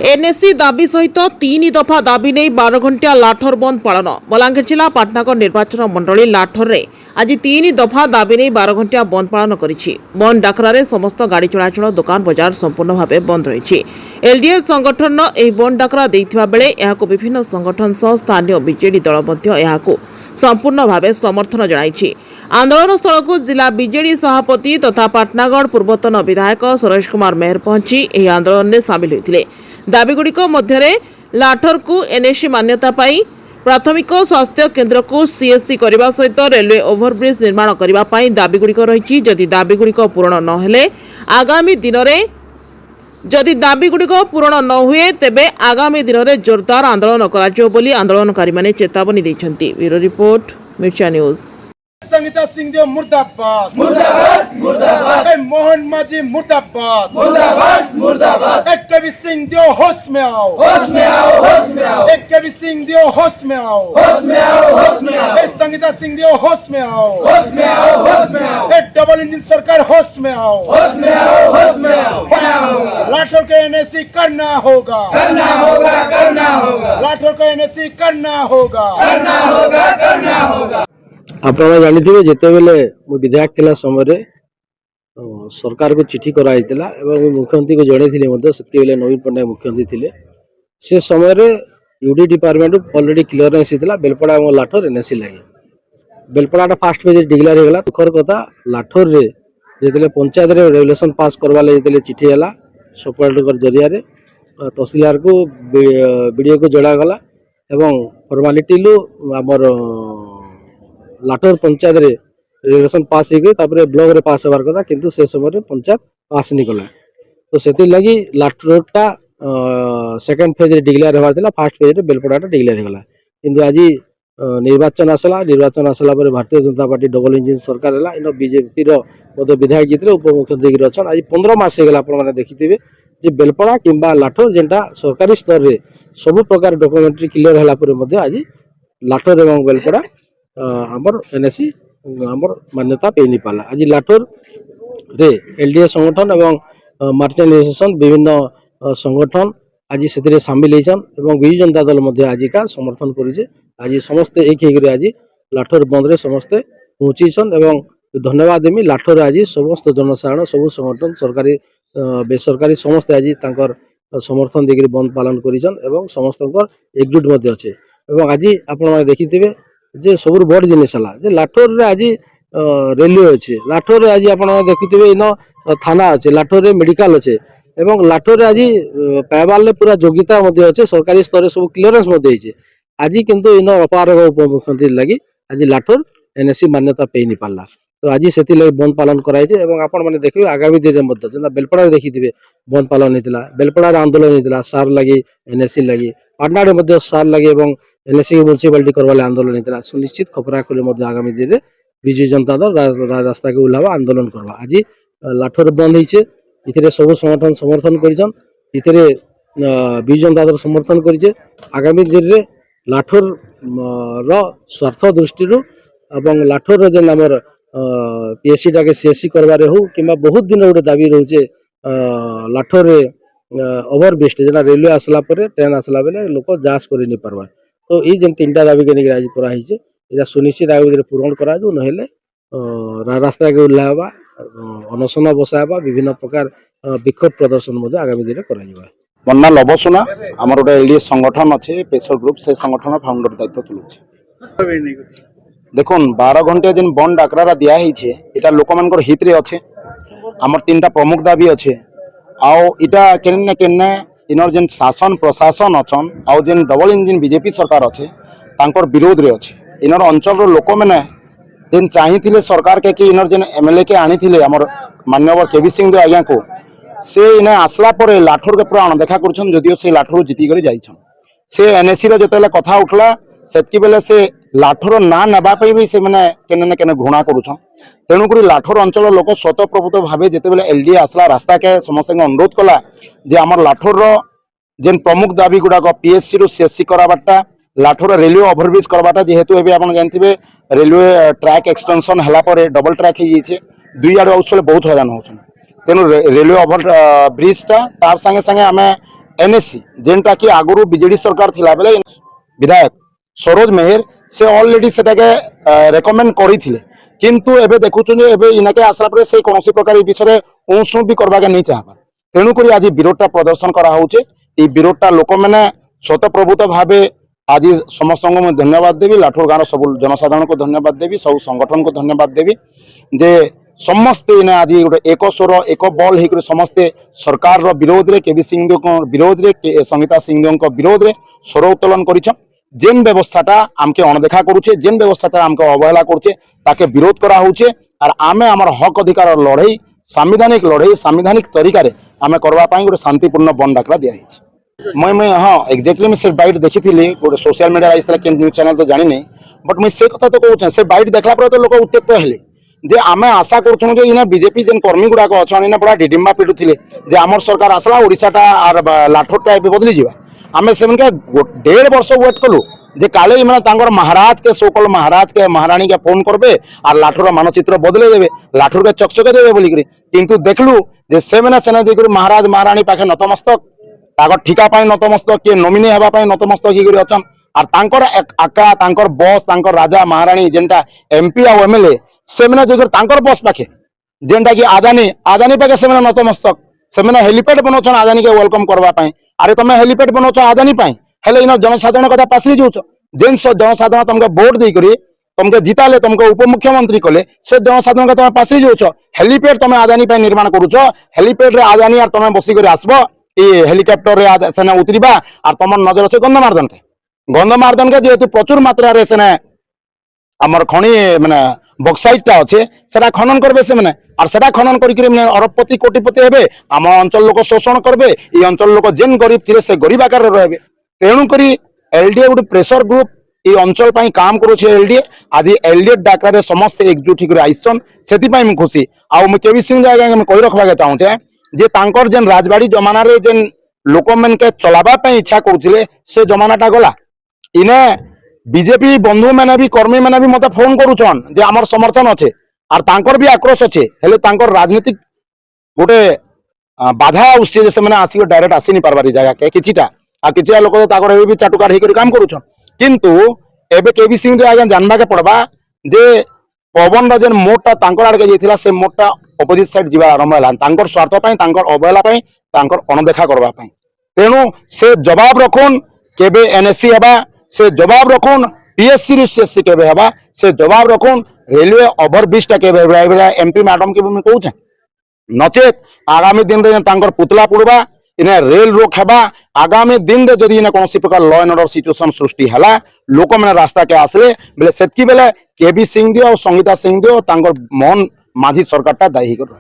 NSC दाबी सहित 3 दफा दाबी नहीं 12 घंटिया लाठर बंद पालन। बलांगीर जिला पाटनागढ़ निर्वाचन मंडली लाठर रे आज 3 दफा दाबी नहीं 12 घंटिया बंद पालन करिछि। बंद डाकरारे समस्त गाड़ी चलाचल दुकान बजार संपूर्ण भाव बंद रही। एलडीएफ संगठन एही बंद डाकरा देइथिबा बेले एहाको विभिन्न संगठन सह स्थानीय बीजेडी दल मध्य एहाको संपूर्ण भाव समर्थन जणाइछि। आंदोलन स्थल को जिला बीजेडी सभापति तथा पाटनागढ़ पूर्वतन विधायक सुरेश कुमार मेहर पहुंची एही आंदोलन में सामिल होते। दाबीगुड़िक मध्य लाठर को एनएससी मान्यता पाई प्राथमिक स्वास्थ्य केन्द्र को सीएससी करने सहित रेलवे ओभरब्रिज निर्माण करने दाबीगुड़िक रही। जदि दाबीगुड़िक पूरण न हेले आगामी दिन में जदि दाबीगुड़िक पूरण न हुए तेबे आगामी दिन में जोरदार आंदोलन कराजियो बोली आंदोलनकारी माने चेतावनी दैछन्ति। ब्यूरो रिपोर्ट मिर्चा न्यूज। संगीता सिंहदेव मुर्दाबाद मुर्दाबाद मुर्दाबाद। मोहन माझी मुर्दाबाद मुर्दाबाद मुर्दाबाद। कवि सिंहदेव होश में आओ होश में आओ होश में आओ। कवि सिंहदेव होश में आओ होश में आओ होश में आओ। संगीता सिंहदेव होश में आओ होश में आओ होश में आओ। डबल इंजन सरकार होश में आओ होश में आओ होश में आओ। लाठौर के एनएससी करना होगा करना होगा करना होगा। लाठौर का एनएससी करना होगा करना होगा करना होगा। आपने जानी जिते बेले विधायक थिला समय सरकार को चिठी कराइला मुख्यमंत्री को जड़े से नवीन पट्टनायक मुख्यमंत्री थे से समय यूडी डिपार्टमेंट ऑलरेडी क्लीयरेंस होता बेलपड़ा और लाठर एनएससी लगे। बेलपड़ा फास्ट पेज डिक्लेयर होगा। दुखर कथा लाठर रे जो पंचायत रेगुलेशन पास करवा जो चिठी है सुपरिटेडेंट जरिया तहसीलदार को बीडीओ को जड़ागला एवं फॉर्मालिटी लु आमर लाठर पंचायत रे रेगुलेशन पास हो ब्लॉक रे पास होबार कथा किंतु से समय पंचायत पास नहीं कला। तो से लगी लाठरटा सेकेंड फेज रे डिक्लेयर होबार थिला। फास्ट फेज रे बेलपड़ाटा डिक्लेयर होगला किंतु आज निर्वाचन आसला Bharatiya Janata party double engine सरकार है। इन बीजेपी रो विधायक जीत उपमुख्यमंत्री अच्छा आज 15 मास होगा। आपने देखिथे जे बेलपड़ा किंबा लाठर जेनटा सरकारी स्तर रे सब प्रकार डॉक्यूमेंट्री क्लियर है आज लाठर एवं बेलपड़ा आमर एनएससी आमर मान्यता पे नहीं पाला। आज लाठर रे एलडीए संगठन एवं मर्चेंट एसोसिएशन विभिन्न संगठन आज से सामिल होती विजु जनता दल आज का समर्थन करे। आज समस्ते एक आज लाठर बंद रे समस्ते पहुँचीन एवं धन्यवाद देमी। लाठर आज समस्त जनसाधारण सब संगठन सरकारी बेसरकारी समस्ते आज तांकर समर्थन देकर बंद पालन कर समस्त एकजुट अच्छे। आज आपण देखिथे जे सब बड़ जिनिस है लाठर रे आज रेलवे अच्छे। लाठर आज आप देखिथे इन थाना अच्छे। लाठर रे मेडिकल अच्छे एवं लाठर आज पाइबार पूरा योग्यता अच्छे। सरकारी स्तर सब क्लीयरेंस आज किंतु इन अपारग उपमुख्यमंत्री लगी आज लाठर एनएससी मान्यता पे नहीं पाला। तो आज से बंद पालन कराई आपण मैंने देखिए आगामी दिन में जेना बेलपड़ा देखिथे बंद पालन होता। बेलपड़ा आंदोलन होता सार लगी एनएससी लगी। पाटना सार लगे एनएससी म्यूनिसिपालिटी करवा आंदोलन होता। सुनिश्चित खपराखोली आगामी दिन में विजु जनता दल रास्ता के ओह्लावा आंदोलन करवा। आज लाठर बंद होते सब संगठन समर्थन कर विजु जनता दल समर्थन कर। आगामी दिन में लाठर स्वार्थ दृष्टि लाठर जेन आमर पीएससी टाके सीएससी करवारे हो कि बहुत दिन गोटे दाबी रोचे लाठर ओभरब्रिज जेना रेलवे आसला ट्रेन आसला बेले लोक जांच कर नहीं पार्बार। तो ये जेन 3टा दाबी के आज कराई सुनिश्चित आगे पूरण करा ना रास्ता के ओह्लावा अनशन बसावा विभिन्न प्रकार विक्षोभ प्रदर्शन आगामी दिन कर। मन्ना लबसुना आमर गोटे एलडीएस संगठन अच्छे प्रेसर ग्रुप से संगठन फाउंडर दायित्व तुलुचे। देखुन 12 घंटे जेन बंद डाकरा दिखाई इटा लोक मान हित रे अच्छे। आमर 3टा प्रमुख दाबी अच्छे आओ इटा केने केने इनर जेन शासन प्रशासन अच्छन आउ जेन डबल इंजिन बीजेपी सरकार अच्छे तांकर विरोध रे अच्छे। इनर अंचल लोक मैंने जेन चाहिए सरकार के कि इनर जेन एमएलए के आनी थिले आमर माननीय केवी सिंह आज्ञा को से इन्हें आसला पर लाठर के पूरा अणदेखा कर जदिव से लाठर जीतिक जाइछन। से एनएससी रो जतले कथा उठला सेतकी बेले से लाठर ना नापी भी से मैंने केने केने घृणा करुछन। तेणुक लाठर अंचल लोक स्वतःप्रभुत भाव जिते एलडीए आसला रास्ता के समस्त अनुरोध कला जे आमर लाठर जेन प्रमुख दाबी गुड़ाक पीएससी रु सीएससी कराबाटा लाठर रेलवे ओभरब्रिज करवाटा जेहेतु एबे आपण जानथिबे रेलवे ट्रैक एक्सटेंशन हला पर डबल ट्रैक हो जाइए दुई आड़ आउट बहुत हैरान होछन। तेणु रेलवे ओभर ब्रिजटा तार संगे संगे आम एनएससी जेनटा कि आगुरु बीजेडी सरकार थिला बेले विधायक सरोज मेहर से ऑलरेडी सेटाके रेकमेंड करिथिले किंतु एबे देखुछु जे एबे इनाके आसला परे से कोनोसी प्रकार ई विषय उंसु भी करबाके नहीं चाहबा तेणु करी आज विरोधटा प्रदर्शन करा होचे ई विरोधटा लोक माने स्वतःप्रभूत भावे आज समस्त को मैं धन्यवाद देवी लाठोर गाँव सब जनसाधारण को धन्यवाद देवी सब संगठन को धन्यवाद देवी जे समस्ते इने आज गोटे एक स्वर एक बल होकर समस्ते सरकार विरोध रे केबी सिंहदेव विरोध रे संगीता सिंहदेव विरोध रे स्वर उत्तोलन करिछन जेन व्यवस्थाटा आमके अणदेखा करुचे जेन व्यवस्थाटा आमके अवहेला करुचे ताके विरोध करा होचे और आमे हमर हक अधिकार लड़ाई सांविधानिक तरीका रे आमे करबा पई गोटे शांतिपूर्ण बंद डाकरा दिया हिच मैं हाँ एक्जेक्टली मैं से बाइट देखी गोटे सोशल मीडिया आइसला के न्यूज चैनल तो जानी नहीं बट मैं से कथा तो कहूँ से बाइट देखला पर तो लोक उत्तेजित हेले जे आमे आशा करूँ जे इना बीजेपी जेन कर्मी गुड़ाक अच्छा इना पूरा डिडिम्बा पिटुले जे आमर सरकार आसला ओडिशाटा आर लाठोरटा बदली जावा आमे से 1.5 वर्ष वेट कलु जे काले माने तांगर महाराज के सोकल महाराज के महारानी के फोन करबे और लाठोर मानचित्र बदले देबे लाठोर के चकचके देबे बोली करी किंतु देखलु जे से माने सेना जे महाराज महारानी पाखे नतमस्तक तागर ठिका पाई नतमस्तक के नॉमिनी हेबा पाई नतमस्तक ही करी अछन और तांकर आका तांकर बॉस तांकर राजा महारानी जेनटा एमपी आ एमएलए से माने जे तांकर बॉस पाखे जेनटा कि आदानी पाखे से माने नतमस्तक से माने हेलीपैड बनौछन आदानी के वेलकम करबा पाई अरे तमे हेलीपैड बनौछ आदानी पाई हेले इन जनसाधारण कथा पासरी जाऊछ जेन जनसाधारण तुमके वोट दे करी तुमके जिताले तुमके उपमुख्यमंत्री कले से जनसाधारण कथा पासरी जाऊछ हेलीपैड तमे आदानी पाई निर्माण करूछ हेलीपैड रे आदानी और तमे बसी करी आसबो ए हेलिकॉप्टर रे सेना उतरिबा और तमर नजर अछि गंधमार्दन के जेहेतु प्रचुर मात्रा रे सेना हमर खणी माने बक्साइटटा अच्छे सेटा खनन करबे से माने और सेटा खनन करिक माने अरबपति कोटिपति हेबे आम अंचल लोक शोषण करबे ई अंचल लोक जेन गरीब थिले से गरीब आकार रहबे तेणु करी एलडीए गोटे प्रेशर ग्रुप ये अंचल पाई काम करुचे एलडीए आज एलडीए डाकरा रे समस्त एकजुट होकर आइसन सेति पाई मैं खुशी आ मैं केबी सिंह आगे मैं कहि रखबा के चाहूचे जे तांकर जेन राजबाड़ी जमाना रे जेन लोक मन के चलाबा पाई इच्छा करुथिले से जमानाटा गला इने बीजेपी बंधु मैंने भी कर्मी मैंने भी मत फोन करुछन जे आमर समर्थन अच्छे और तांकर भी आक्रोश अच्छे हेले तांकर राजनीतिक गोटे बाधा आसुचे से मैंने आसिक डायरेक्ट आसी नहीं पारबार जगह के किछिटा आ किछिटा लोक ताकर भी चाटुकार होकर काम करुछन किंतु एबे केबी सिंह आज्ञा जानबा के पड़बा जे पवन जेन मोटटा तांकर आड़के जाइथिला से मोटटा अपोजिट साइड जीवा आरंभ होला तांकर स्वार्थ पई तांकर अवहेला पई तांकर अणदेखा करबा पई तेणु से जवाब रखुन केबे एनएससी हेबा से जवाब रखुन पीएससी रू सीएससी केबे हेबा से जवाब रखुन रेलवे ओवरब्रिजटा केबे हेबा एमपी मैडम के मैं कहूँ नचेत आगामी दिन रे तांकर पुतला पुड़बा इने रेल रोक हेबा आगामी दिन रे जदि इने कोनोसी प्रकार लॉ एंड ऑर्डर सिचुएशन सृष्टि हला लोक माने रास्ता के आसले बेले सेतकी बेले केबी सिंहदेव और संगीता सिंहदेव तांकर मोहन माझी सरकारटा दायी कर